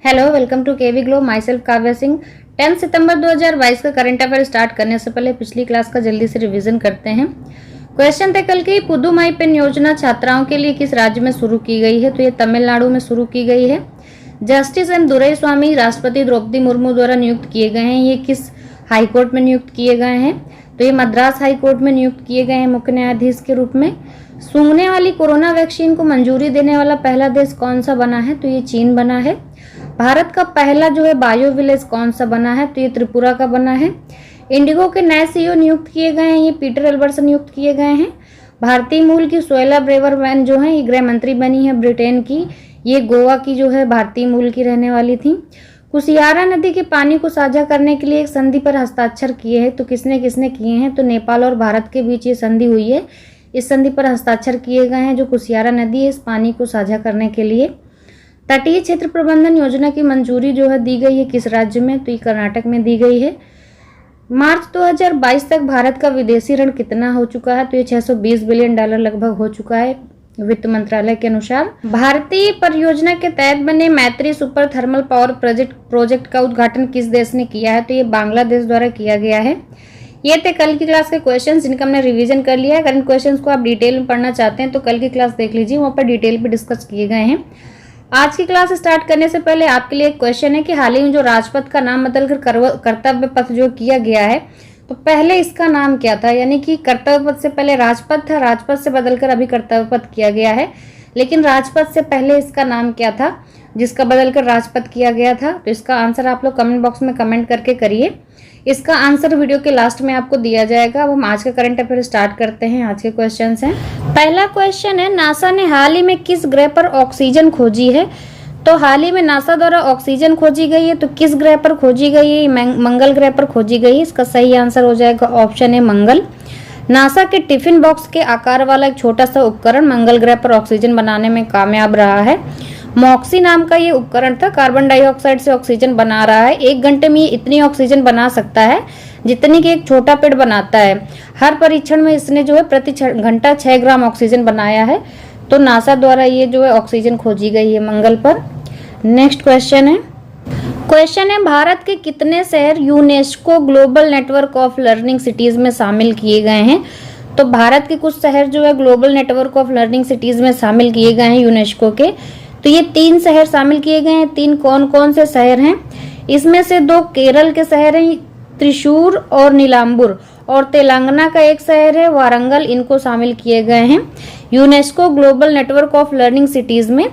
Hello, welcome to KV glow. Myself Kavya Singh. 10 सितंबर 2022 का current affair start करने से पहले पिछली क्लास का जल्दी से रिवीजन करते हैं। क्वेश्चन थे कल की, पुदुमाई पेन योजना छात्राओं के लिए किस राज्य में शुरू की गई है? तो ये तमिलनाडु में शुरू की गई है। जस्टिस एन दुरई स्वामी राष्ट्रपति द्रौपदी मुर्मू द्वारा नियुक्त किए गए हैं। ये किस हाईकोर्ट में नियुक्त किए गए हैं? तो ये मद्रास हाईकोर्ट में नियुक्त किए गए हैं मुख्य न्यायाधीश के रूप में। सूंघने वाली कोरोना वैक्सीन को मंजूरी देने वाला पहला देश कौन सा बना है? तो ये चीन बना है। भारत का पहला बायो विलेज कौन सा बना है? तो ये त्रिपुरा का बना है। इंडिगो के नए सीईओ नियुक्त किए गए हैं, ये पीटर एल्बर्टसन नियुक्त किए गए हैं। भारतीय मूल की सोहेला ब्रेवरमैन ये गृह मंत्री बनी है ब्रिटेन की। ये गोवा की भारतीय मूल की रहने वाली थी। कुशियारा नदी के पानी को साझा करने के लिए एक संधि पर हस्ताक्षर किए हैं। तो किसने किसने किए हैं? तो नेपाल और भारत के बीच ये संधि हुई है। इस संधि पर हस्ताक्षर किए गए हैं। जो कुशियारा नदी है, इस पानी को साझा करने के लिए। तटीय क्षेत्र प्रबंधन योजना की मंजूरी दी गई है किस राज्य में? तो ये कर्नाटक में दी गई है। मार्च 2022 तक भारत का विदेशी ऋण कितना हो चुका है? तो ये $620 बिलियन लगभग हो चुका है वित्त मंत्रालय के अनुसार। भारतीय परियोजना के तहत बने मैत्री सुपर थर्मल पावर प्रोजेक्ट का उद्घाटन किस देश ने किया है? तो ये बांग्लादेश द्वारा किया गया है। ये थे कल की क्लास के क्वेश्चंस जिनका हमने रिवीजन कर लिया है। अगर इन क्वेश्चंस को आप डिटेल में पढ़ना चाहते हैं तो कल की क्लास देख लीजिए, वहाँ पर डिटेल पे डिस्कस किए गए हैं। आज की क्लास स्टार्ट करने से पहले आपके लिए एक क्वेश्चन है कि हाल ही में जो राजपथ का नाम बदलकर कर्तव्य पथ किया गया है, तो पहले इसका नाम क्या था? यानी कि कर्तव्य पथ से पहले राजपथ था, राजपथ से बदलकर अभी कर्तव्य पथ किया गया है। लेकिन राजपथ से पहले इसका नाम क्या था जिसका बदलकर राजपथ किया गया था? तो इसका आंसर आप लोग कमेंट बॉक्स में कमेंट करके करिए। इसका आंसर वीडियो के लास्ट में आपको दिया जाएगा। अब हम आज का करंट अफेयर स्टार्ट करते हैं। आज के क्वेश्चंस हैं। पहला क्वेश्चन है, नासा ने हाल ही में किस ग्रह पर ऑक्सीजन खोजी है? तो हाल ही में नासा द्वारा ऑक्सीजन खोजी गई है, तो किस ग्रह पर खोजी गई है? मंगल ग्रह पर खोजी गई है। इसका सही आंसर हो जाएगा ऑप्शन है मंगल। नासा के टिफिन बॉक्स के आकार वाला एक छोटा सा उपकरण मंगल ग्रह पर ऑक्सीजन बनाने में कामयाब रहा है। मॉक्सी नाम का ये उपकरण था, कार्बन डाइऑक्साइड से ऑक्सीजन बना रहा है। 1 घंटे में ये इतनी ऑक्सीजन बना सकता है जितनी कि एक छोटा पेड़ बनाता है। हर परीक्षण में इसने प्रति घंटा 6 ग्राम ऑक्सीजन बनाया है। तो नासा द्वारा ये ऑक्सीजन खोजी गई है मंगल पर। नेक्स्ट क्वेश्चन है भारत के कितने शहर UNESCO global network of learning cities में शामिल किए गए हैं? तो भारत के कुछ शहर global network of learning cities में शामिल किए गए हैं यूनेस्को के। तो ये 3 शहर शामिल किए गए हैं। 3 कौन कौन से शहर हैं? इसमें से 2 केरल के शहर हैं, त्रिशूर और नीलांबुर, और तेलंगाना का एक शहर है वारंगल। इनको शामिल किए गए हैं UNESCO global network of learning cities में।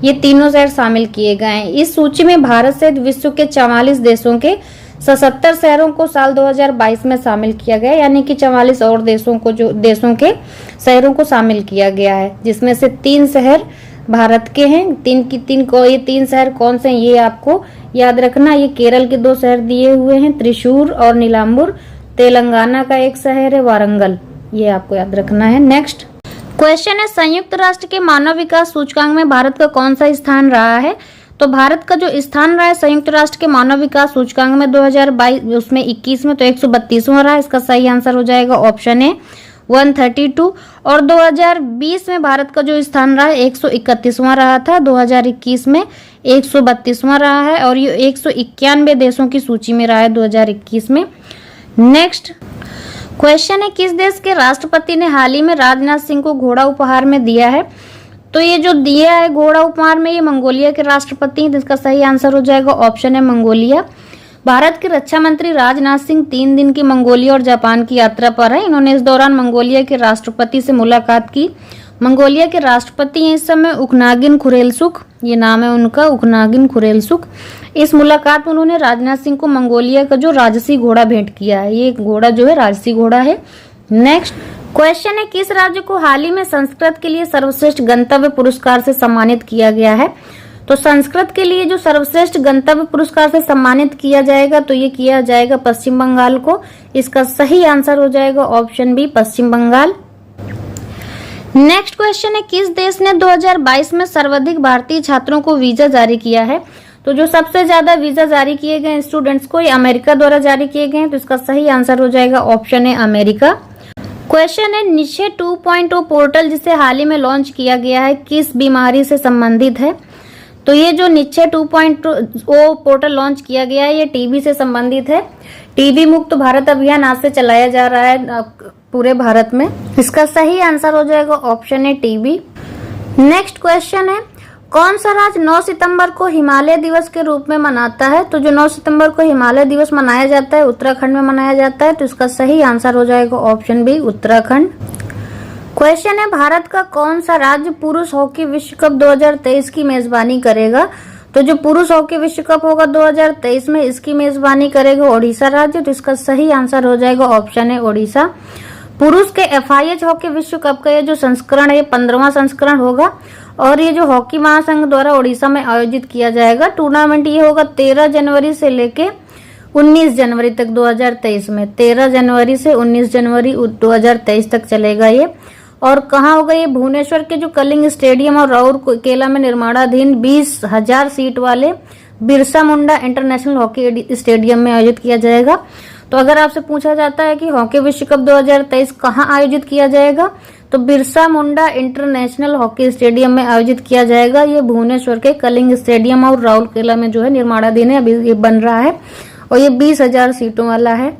ये तीनों शहर शामिल किए गए हैं। इस सूची में भारत सहित विश्व के 44 देशों के 77 शहरों को साल 2022 में शामिल किया गया, यानी कि 44 और देशों के शहरों को शामिल किया गया है, जिसमें से 3 शहर भारत के हैं। ये 3 शहर कौन से हैं ये आपको याद रखना। ये केरल के 2 शहर दिए हुए हैं, त्रिशूर और नीलांबुर। तेलंगाना का एक शहर है वारंगल, ये आपको याद रखना है। नेक्स्ट क्वेश्चन है, संयुक्त राष्ट्र के मानव विकास सूचकांक में भारत का कौन सा स्थान रहा है? तो भारत का जो स्थान रहा है संयुक्त राष्ट्र के मानव विकास सूचकांक में 2022 उसमें 21 में, तो 132वां रहा है। इसका सही आंसर हो जाएगा ऑप्शन है 132। और 2020 में भारत का जो स्थान रहा है 131वां रहा था। 2021 में 132वां रहा है, और ये 191 देशों की सूची में रहा है 2021 में। नेक्स्ट क्वेश्चन है, किस देश के राष्ट्रपति ने हाल ही में राजनाथ सिंह को घोड़ा उपहार में दिया है? तो ये जो दिया है घोड़ा उपहार में, ये मंगोलिया के राष्ट्रपति हैं। जिसका सही आंसर हो जाएगा ऑप्शन है मंगोलिया। भारत के रक्षा मंत्री राजनाथ सिंह 3 दिन की मंगोलिया और जापान की यात्रा पर है। इन्होंने इस दौरान मंगोलिया के राष्ट्रपति से मुलाकात की। मंगोलिया के राष्ट्रपति हैं इस समय उखनागिन खुरेलसुख, ये नाम है उनका, उखनागिन खुरेलसुख। इस मुलाकात में उन्होंने राजनाथ सिंह को मंगोलिया का जो राजसी घोड़ा भेंट किया है। ये घोड़ा राजसी घोड़ा है। नेक्स्ट क्वेश्चन है, किस राज्य को हाल ही में संस्कृत के लिए सर्वश्रेष्ठ गंतव्य पुरस्कार से सम्मानित किया गया है? तो संस्कृत के लिए जो सर्वश्रेष्ठ गंतव्य पुरस्कार से सम्मानित किया जाएगा, तो ये किया जाएगा पश्चिम बंगाल को। इसका सही आंसर हो जाएगा ऑप्शन बी, पश्चिम बंगाल। नेक्स्ट क्वेश्चन है, किस देश ने 2022 में सर्वाधिक भारतीय छात्रों को वीजा जारी किया है? तो जो सबसे ज्यादा वीजा जारी किए गए स्टूडेंट्स को, ये अमेरिका द्वारा जारी किए गए हैं। तो इसका सही आंसर हो जाएगा ऑप्शन है अमेरिका। क्वेश्चन है, निश्चय 2.0 पोर्टल जिसे हाल ही में लॉन्च किया गया है किस बीमारी से संबंधित है? तो ये जो निश्चय 2.0 पोर्टल लॉन्च किया गया है ये टीबी से संबंधित है। टीबी मुक्त भारत अभियान आज से चलाया जा रहा है पूरे भारत में। इसका सही आंसर हो जाएगा ऑप्शन है टीबी। नेक्स्ट क्वेश्चन है, कौन सा राज्य 9 सितंबर को हिमालय दिवस के रूप में मनाता है? तो जो 9 सितंबर को हिमालय दिवस मनाया जाता है उत्तराखंड में मनाया जाता है। तो इसका सही आंसर हो जाएगा ऑप्शन बी उत्तराखंड। क्वेश्चन है, भारत का कौन सा राज्य पुरुष हॉकी विश्व कप 2023 की मेजबानी करेगा? तो जो पुरुष हॉकी विश्व कप होगा 2023 में इसकी मेजबानी करेगा ओडिशा राज्य। तो इसका सही आंसर हो जाएगा ऑप्शन है ओडिशा। पुरुष के FIH हॉकी विश्व कप का ये जो संस्करण है ये 15वां संस्करण होगा और ये जो हॉकी महासंघ द्वारा ओडिशा में आयोजित किया जाएगा। टूर्नामेंट ये होगा 13 जनवरी से लेके 19 जनवरी तक 2023 में। 13 जनवरी से 19 जनवरी 2023 तक चलेगा ये। और कहाँ होगा ये? भुवनेश्वर के जो कलिंग स्टेडियम और राउरकेला में निर्माणाधीन 20,000 सीट वाले Birsa Munda international hockey stadium में आयोजित किया जाएगा। तो अगर आपसे पूछा जाता है कि हॉकी विश्व कप 2023 कहाँ आयोजित किया जाएगा तो Birsa Munda international hockey stadium में आयोजित किया जाएगा। ये भुवनेश्वर के कलिंग स्टेडियम और राउरकेला में जो है निर्माणाधीन है, अभी ये बन रहा है और ये 20,000 सीटों वाला है।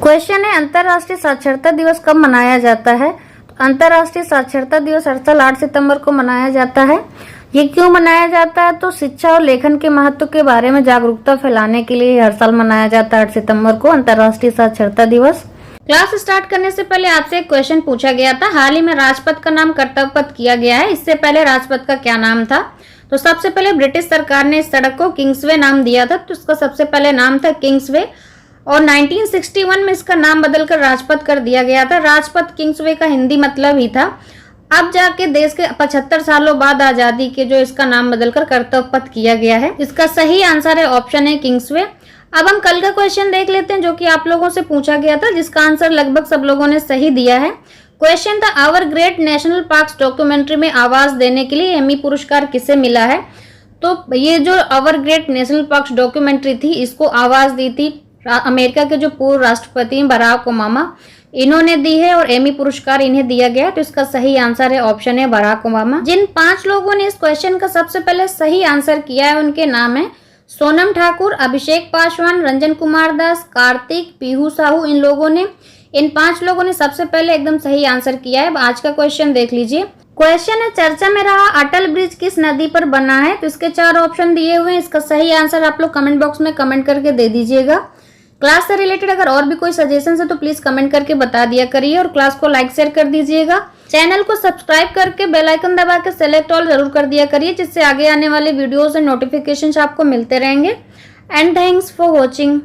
क्वेश्चन है, अंतर्राष्ट्रीय साक्षरता दिवस कब मनाया जाता है? अंतर्राष्ट्रीय साक्षरता दिवस हर साल 8 सितंबर को मनाया जाता है। ये क्यों मनाया जाता है? तो शिक्षा और लेखन के महत्व के बारे में जागरूकता फैलाने के लिए हर साल मनाया जाता है 8 सितंबर को अंतर्राष्ट्रीय साक्षरता दिवस। क्लास स्टार्ट करने से पहले आपसे एक क्वेश्चन पूछा गया था, हाल ही में राजपथ का नाम कर्तव्य पथ किया गया है, इससे पहले राजपथ का क्या नाम था? तो सबसे पहले ब्रिटिश सरकार ने इस सड़क को किंग्सवे नाम दिया था, तो इसका सबसे पहले नाम था किंग्सवे और 1961 में इसका नाम बदलकर राजपथ कर दिया गया था। राजपथ किंग्सवे का हिंदी मतलब ही था। अब जाके देश के 75 सालों बाद आजादी के जो इसका नाम बदलकर कर्तव्य पथ किया गया है। इसका सही आंसर है ऑप्शन है किंग्सवे। अब हम कल का क्वेश्चन देख लेते हैं जो कि आप लोगों से पूछा गया था, जिसका आंसर लगभग सब लोगों ने सही दिया है। क्वेश्चन था, our great national parks documentary में आवाज देने के लिए एमी पुरस्कार किसे मिला है? तो ये जो our great national parks documentary थी इसको आवाज दी थी अमेरिका के जो पूर्व राष्ट्रपति बराक ओबामा, इन्होंने दी है और एमी पुरस्कार इन्हें दिया गया। तो इसका सही आंसर है ऑप्शन है बराक ओबामा। जिन 5 लोगों ने इस क्वेश्चन का सबसे पहले सही आंसर किया है उनके नाम है सोनम ठाकुर, अभिषेक पासवान, रंजन कुमार दास, कार्तिक, पीहू साहू। इन 5 लोगों ने सबसे पहले एकदम सही आंसर किया है। अब आज का क्वेश्चन देख लीजिए। क्वेश्चन है, चर्चा में रहा अटल ब्रिज किस नदी पर बना है? तो इसके 4 ऑप्शन दिए हुए हैं। इसका सही आंसर आप लोग कमेंट बॉक्स में कमेंट करके दे दीजिएगा। क्लास से रिलेटेड अगर और भी कोई सजेशन है तो प्लीज कमेंट करके बता दिया करिए और क्लास को लाइक शेयर कर दीजिएगा। चैनल को सब्सक्राइब करके बेल आइकन दबा के सेलेक्ट ऑल जरूर कर दिया करिए, जिससे आगे आने वाले वीडियोस और नोटिफिकेशंस आपको मिलते रहेंगे। And thanks for watching.